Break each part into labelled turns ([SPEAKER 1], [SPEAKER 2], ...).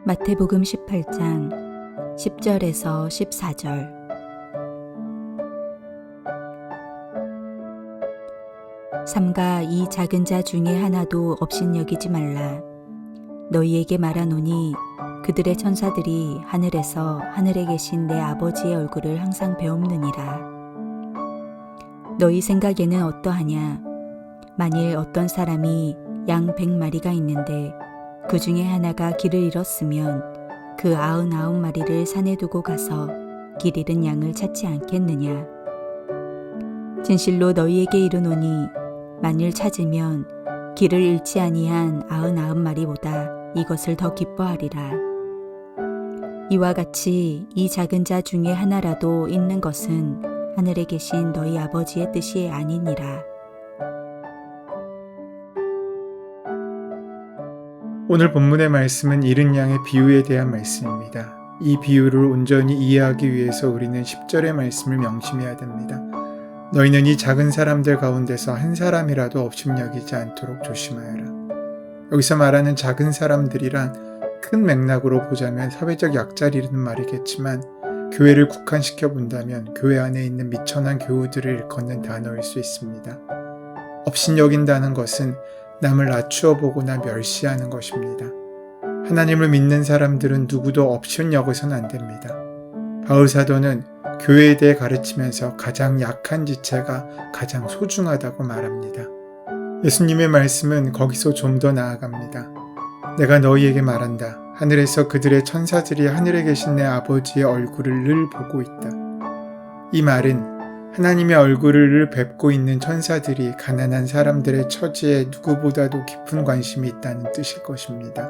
[SPEAKER 1] 마태복음 18장 10절에서 14절. 삼가 이 작은 자 중에 하나도 업신여기지 말라. 너희에게 말하노니 그들의 천사들이 하늘에서 하늘에 계신 내 아버지의 얼굴을 항상 배움느니라. 너희 생각에는 어떠하냐? 만일 어떤 사람이 양 100마리가 있는데 그 중에 하나가 길을 잃었으면 그 99마리를 산에 두고 가서 길 잃은 양을 찾지 않겠느냐? 진실로 너희에게 이르노니 만일 찾으면 길을 잃지 아니한 99마리보다 이것을 더 기뻐하리라. 이와 같이 이 작은 자 중에 하나라도 있는 것은 하늘에 계신 너희 아버지의 뜻이 아니니라.
[SPEAKER 2] 오늘 본문의 말씀은 잃은 양의 비유에 대한 말씀입니다. 이 비유를 온전히 이해하기 위해서 우리는 10절의 말씀을 명심해야 됩니다. 너희는 이 작은 사람들 가운데서 한 사람이라도 업신여기지 않도록 조심하여라. 여기서 말하는 작은 사람들이란 큰 맥락으로 보자면 사회적 약자리라는 말이겠지만 교회를 국한시켜 본다면 교회 안에 있는 미천한 교우들을 일컫는 단어일 수 있습니다. 업신여긴다는 것은 남을 낮추어 보거나 멸시하는 것입니다. 하나님을 믿는 사람들은 누구도 업신여겨서는 안 됩니다. 바울 사도는 교회에 대해 가르치면서 가장 약한 지체가 가장 소중하다고 말합니다. 예수님의 말씀은 거기서 좀 더 나아갑니다. 내가 너희에게 말한다. 하늘에서 그들의 천사들이 하늘에 계신 내 아버지의 얼굴을 늘 보고 있다. 이 말은 하나님의 얼굴을 늘 뵙고 있는 천사들이 가난한 사람들의 처지에 누구보다도 깊은 관심이 있다는 뜻일 것입니다.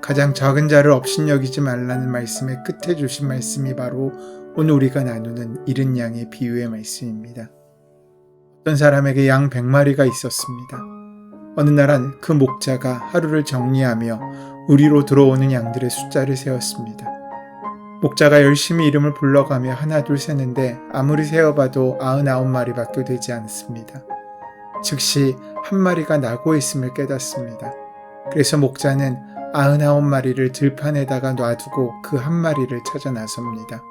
[SPEAKER 2] 가장 작은 자를 업신여기지 말라는 말씀의 끝에 주신 말씀이 바로 오늘 우리가 나누는 잃은 양의 비유의 말씀입니다. 어떤 사람에게 양 100마리가 있었습니다. 어느 날은 그 목자가 하루를 정리하며 우리로 들어오는 양들의 숫자를 세었습니다. 목자가 열심히 이름을 불러가며 하나 둘 세는데 아무리 세어봐도 99마리밖에 되지 않습니다. 즉시 한 마리가 나고 있음을 깨닫습니다. 그래서 목자는 99마리를 들판에다가 놔두고 그 한 마리를 찾아 나섭니다.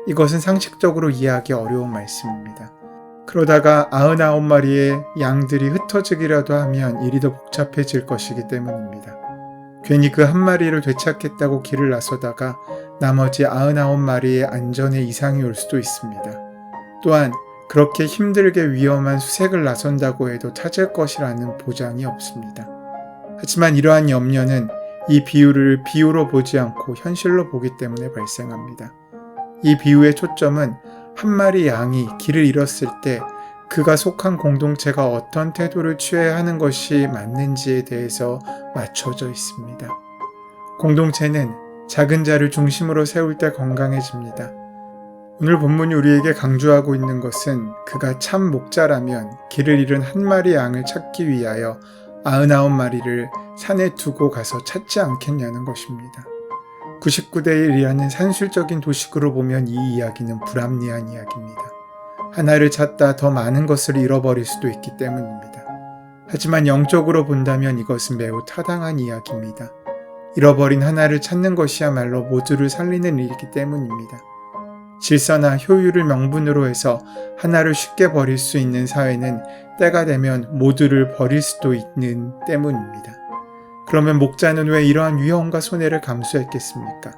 [SPEAKER 2] 이것은 상식적으로 이해하기 어려운 말씀입니다. 그러다가 99마리의 양들이 흩어지기라도 하면 일이 더 복잡해질 것이기 때문입니다. 괜히 그 한 마리를 되찾겠다고 길을 나서다가 나머지 99마리의 안전에 이상이 올 수도 있습니다. 또한 그렇게 힘들게 위험한 수색을 나선다고 해도 찾을 것이라는 보장이 없습니다. 하지만 이러한 염려는 이 비유를 비유로 보지 않고 현실로 보기 때문에 발생합니다. 이 비유의 초점은 한 마리 양이 길을 잃었을 때 그가 속한 공동체가 어떤 태도를 취해야 하는 것이 맞는지에 대해서 맞춰져 있습니다. 공동체는 작은 자를 중심으로 세울 때 건강해집니다. 오늘 본문이 우리에게 강조하고 있는 것은 그가 참 목자라면 길을 잃은 한 마리 양을 찾기 위하여 99마리를 산에 두고 가서 찾지 않겠냐는 것입니다. 99대 1이라는 산술적인 도식으로 보면 이 이야기는 불합리한 이야기입니다. 하나를 찾다 더 많은 것을 잃어버릴 수도 있기 때문입니다. 하지만 영적으로 본다면 이것은 매우 타당한 이야기입니다. 잃어버린 하나를 찾는 것이야말로 모두를 살리는 일이기 때문입니다. 질서나 효율을 명분으로 해서 하나를 쉽게 버릴 수 있는 사회는 때가 되면 모두를 버릴 수도 있는 때문입니다. 그러면 목자는 왜 이러한 위험과 손해를 감수했겠습니까?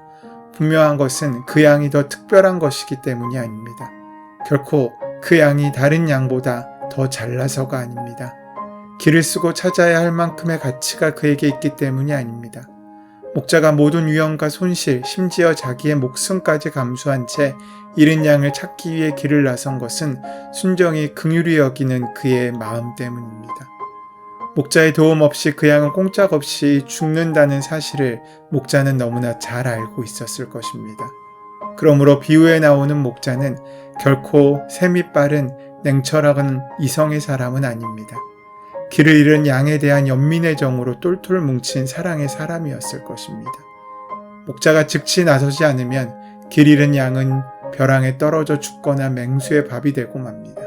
[SPEAKER 2] 분명한 것은 그 양이 더 특별한 것이기 때문이 아닙니다. 결코 그 양이 다른 양보다 더 잘나서가 아닙니다. 길을 쓰고 찾아야 할 만큼의 가치가 그에게 있기 때문이 아닙니다. 목자가 모든 위험과 손실, 심지어 자기의 목숨까지 감수한 채 잃은 양을 찾기 위해 길을 나선 것은 순정이 긍휼히 여기는 그의 마음 때문입니다. 목자의 도움 없이 그 양은 꼼짝없이 죽는다는 사실을 목자는 너무나 잘 알고 있었을 것입니다. 그러므로 비유에 나오는 목자는 결코 셈이 빠른 냉철한 이성의 사람은 아닙니다. 길을 잃은 양에 대한 연민의 정으로 똘똘 뭉친 사랑의 사람이었을 것입니다. 목자가 즉시 나서지 않으면 길 잃은 양은 벼랑에 떨어져 죽거나 맹수의 밥이 되고 맙니다.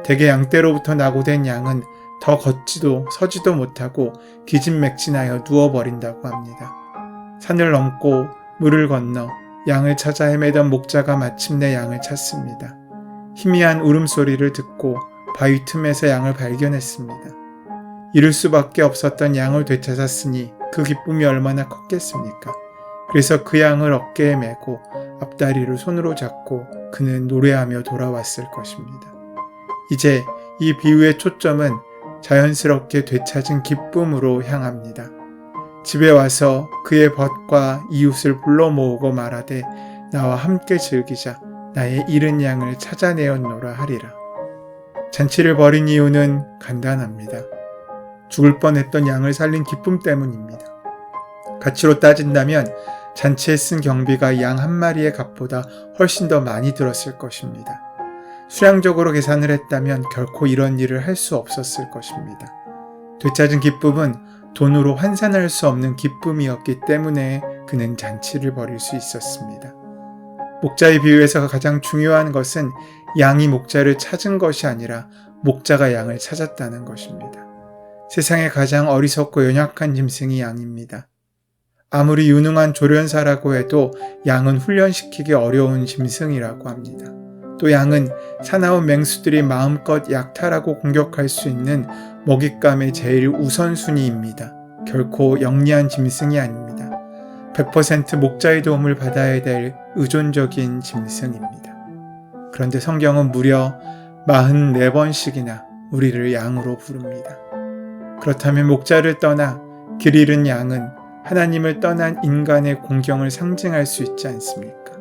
[SPEAKER 2] 대개 양떼로부터 낙오된 양은 더 걷지도 서지도 못하고 기진맥진하여 누워버린다고 합니다. 산을 넘고 물을 건너 양을 찾아 헤매던 목자가 마침내 양을 찾습니다. 희미한 울음소리를 듣고 바위 틈에서 양을 발견했습니다. 잃을 수밖에 없었던 양을 되찾았으니 그 기쁨이 얼마나 컸겠습니까? 그래서 그 양을 어깨에 메고 앞다리를 손으로 잡고 그는 노래하며 돌아왔을 것입니다. 이제 이 비유의 초점은 자연스럽게 되찾은 기쁨으로 향합니다. 집에 와서 그의 벗과 이웃을 불러 모으고 말하되 나와 함께 즐기자. 나의 잃은 양을 찾아내었노라 하리라. 잔치를 벌인 이유는 간단합니다. 죽을 뻔했던 양을 살린 기쁨 때문입니다. 가치로 따진다면 잔치에 쓴 경비가 양 한 마리의 값보다 훨씬 더 많이 들었을 것입니다. 수량적으로 계산을 했다면 결코 이런 일을 할 수 없었을 것입니다. 되찾은 기쁨은 돈으로 환산할 수 없는 기쁨이었기 때문에 그는 잔치를 벌일 수 있었습니다. 목자의 비유에서 가장 중요한 것은 양이 목자를 찾은 것이 아니라 목자가 양을 찾았다는 것입니다. 세상에 가장 어리석고 연약한 짐승이 양입니다. 아무리 유능한 조련사라고 해도 양은 훈련시키기 어려운 짐승이라고 합니다. 또 양은 사나운 맹수들이 마음껏 약탈하고 공격할 수 있는 먹잇감의 제일 우선순위입니다. 결코 영리한 짐승이 아닙니다. 100% 목자의 도움을 받아야 될 의존적인 짐승입니다. 그런데 성경은 무려 44번씩이나 우리를 양으로 부릅니다. 그렇다면 목자를 떠나 길 잃은 양은 하나님을 떠난 인간의 공경을 상징할 수 있지 않습니까?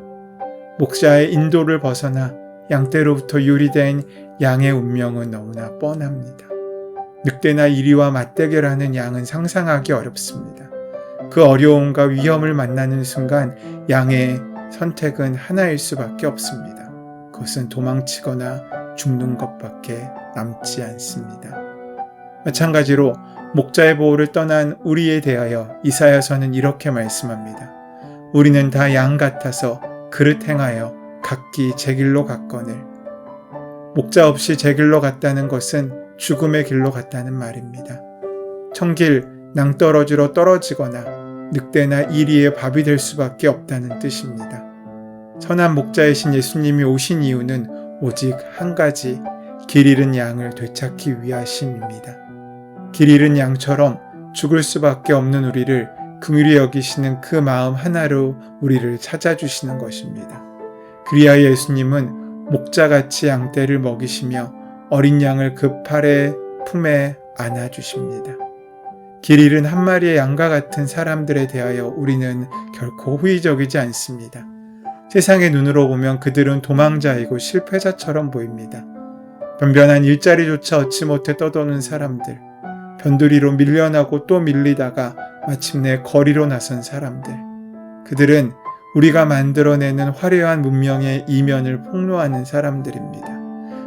[SPEAKER 2] 목자의 인도를 벗어나 양떼로부터 유리된 양의 운명은 너무나 뻔합니다. 늑대나 이리와 맞대결하는 양은 상상하기 어렵습니다. 그 어려움과 위험을 만나는 순간 양의 선택은 하나일 수밖에 없습니다. 그것은 도망치거나 죽는 것밖에 남지 않습니다. 마찬가지로 목자의 보호를 떠난 우리에 대하여 이사야서는 이렇게 말씀합니다. 우리는 다 양 같아서 그릇 행하여 각기 제 길로 갔거늘. 목자 없이 제 길로 갔다는 것은 죽음의 길로 갔다는 말입니다. 청길 낭떠러지로 떨어지거나 늑대나 이리의 밥이 될 수밖에 없다는 뜻입니다. 선한 목자이신 예수님이 오신 이유는 오직 한 가지, 길 잃은 양을 되찾기 위하심입니다. 길 잃은 양처럼 죽을 수밖에 없는 우리를 긍휼히 여기시는 그 마음 하나로 우리를 찾아주시는 것입니다. 그리하여 예수님은 목자같이 양떼를 먹이시며 어린 양을 그 팔의 품에 안아주십니다. 길 잃은 한 마리의 양과 같은 사람들에 대하여 우리는 결코 호의적이지 않습니다. 세상의 눈으로 보면 그들은 도망자이고 실패자처럼 보입니다. 변변한 일자리조차 얻지 못해 떠도는 사람들, 변두리로 밀려나고 또 밀리다가 마침내 거리로 나선 사람들. 그들은 우리가 만들어내는 화려한 문명의 이면을 폭로하는 사람들입니다.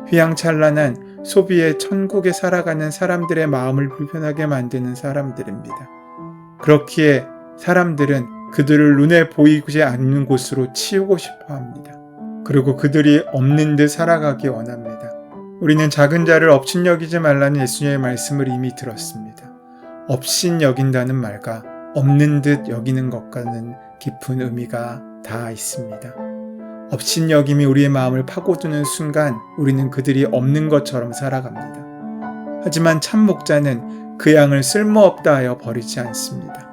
[SPEAKER 2] 휘황찬란한 소비의 천국에 살아가는 사람들의 마음을 불편하게 만드는 사람들입니다. 그렇기에 사람들은 그들을 눈에 보이지 않는 곳으로 치우고 싶어 합니다. 그리고 그들이 없는 듯 살아가기 원합니다. 우리는 작은 자를 업신여기지 말라는 예수님의 말씀을 이미 들었습니다. 업신여긴다는 말과 없는 듯 여기는 것과는 깊은 의미가 다 있습니다. 업신여김이 우리의 마음을 파고드는 순간 우리는 그들이 없는 것처럼 살아갑니다. 하지만 참 목자는 그 양을 쓸모없다 하여 버리지 않습니다.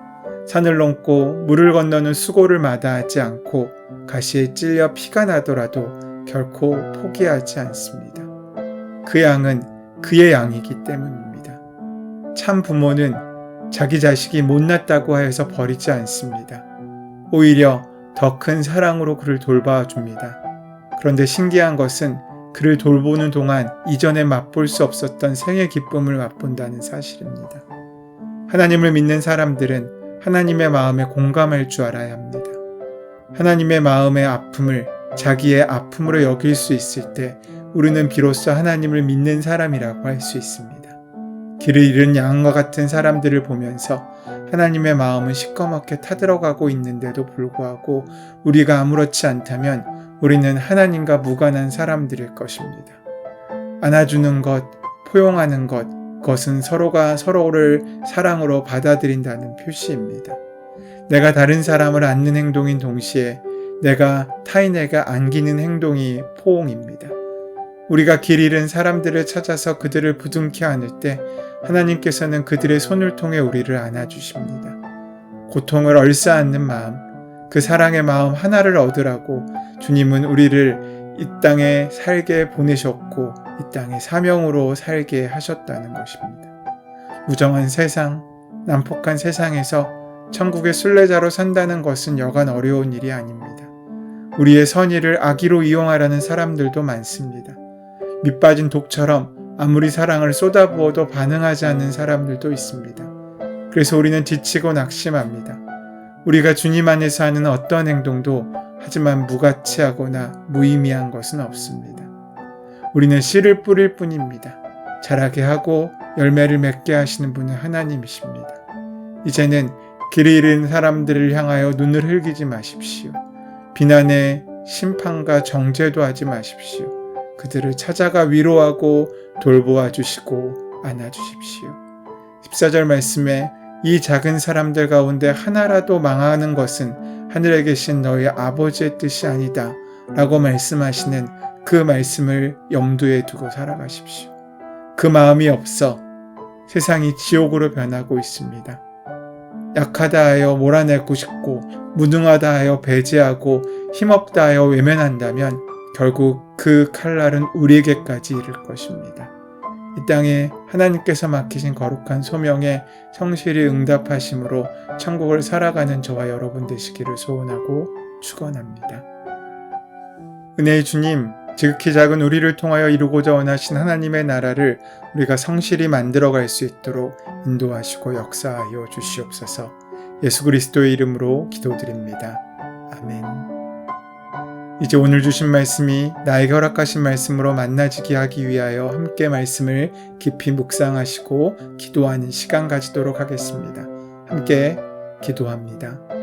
[SPEAKER 2] 산을 넘고 물을 건너는 수고를 마다하지 않고 가시에 찔려 피가 나더라도 결코 포기하지 않습니다. 그 양은 그의 양이기 때문입니다. 참 부모는 자기 자식이 못났다고 하여서 버리지 않습니다. 오히려 더 큰 사랑으로 그를 돌봐줍니다. 그런데 신기한 것은 그를 돌보는 동안 이전에 맛볼 수 없었던 생의 기쁨을 맛본다는 사실입니다. 하나님을 믿는 사람들은 하나님의 마음에 공감할 줄 알아야 합니다. 하나님의 마음의 아픔을 자기의 아픔으로 여길 수 있을 때 우리는 비로소 하나님을 믿는 사람이라고 할 수 있습니다. 길을 잃은 양과 같은 사람들을 보면서 하나님의 마음은 시커멓게 타들어가고 있는데도 불구하고 우리가 아무렇지 않다면 우리는 하나님과 무관한 사람들일 것입니다. 안아주는 것, 포용하는 것, 그것은 서로가 서로를 사랑으로 받아들인다는 표시입니다. 내가 다른 사람을 안는 행동인 동시에 내가 타인에게 안기는 행동이 포옹입니다. 우리가 길 잃은 사람들을 찾아서 그들을 부둥켜 안을 때 하나님께서는 그들의 손을 통해 우리를 안아주십니다. 고통을 얼싸안는 마음, 그 사랑의 마음 하나를 얻으라고 주님은 우리를 이 땅에 살게 보내셨고 이 땅에 사명으로 살게 하셨다는 것입니다. 무정한 세상, 난폭한 세상에서 천국의 순례자로 산다는 것은 여간 어려운 일이 아닙니다. 우리의 선의를 악의로 이용하려는 사람들도 많습니다. 밑빠진 독처럼 아무리 사랑을 쏟아부어도 반응하지 않는 사람들도 있습니다. 그래서 우리는 지치고 낙심합니다. 우리가 주님 안에서 하는 어떤 행동도 하지만 무가치하거나 무의미한 것은 없습니다. 우리는 씨를 뿌릴 뿐입니다. 자라게 하고 열매를 맺게 하시는 분은 하나님이십니다. 이제는 길을 잃은 사람들을 향하여 눈을 흘기지 마십시오. 비난의 심판과 정죄도 하지 마십시오. 그들을 찾아가 위로하고 돌보아 주시고 안아주십시오. 14절 말씀에 이 작은 사람들 가운데 하나라도 망하는 것은 하늘에 계신 너희 아버지의 뜻이 아니다 라고 말씀하시는 그 말씀을 염두에 두고 살아가십시오. 그 마음이 없어 세상이 지옥으로 변하고 있습니다. 약하다 하여 몰아내고 싶고 무능하다 하여 배제하고 힘없다 하여 외면한다면 결국 그 칼날은 우리에게까지 이를 것입니다. 이 땅에 하나님께서 맡기신 거룩한 소명에 성실히 응답하심으로 천국을 살아가는 저와 여러분 되시기를 소원하고 축원합니다. 은혜의 주님, 지극히 작은 우리를 통하여 이루고자 원하신 하나님의 나라를 우리가 성실히 만들어갈 수 있도록 인도하시고 역사하여 주시옵소서. 예수 그리스도의 이름으로 기도드립니다. 아멘. 이제 오늘 주신 말씀이 나에게 허락하신 말씀으로 만나지게 하기 위하여 함께 말씀을 깊이 묵상하시고 기도하는 시간 가지도록 하겠습니다. 함께 기도합니다.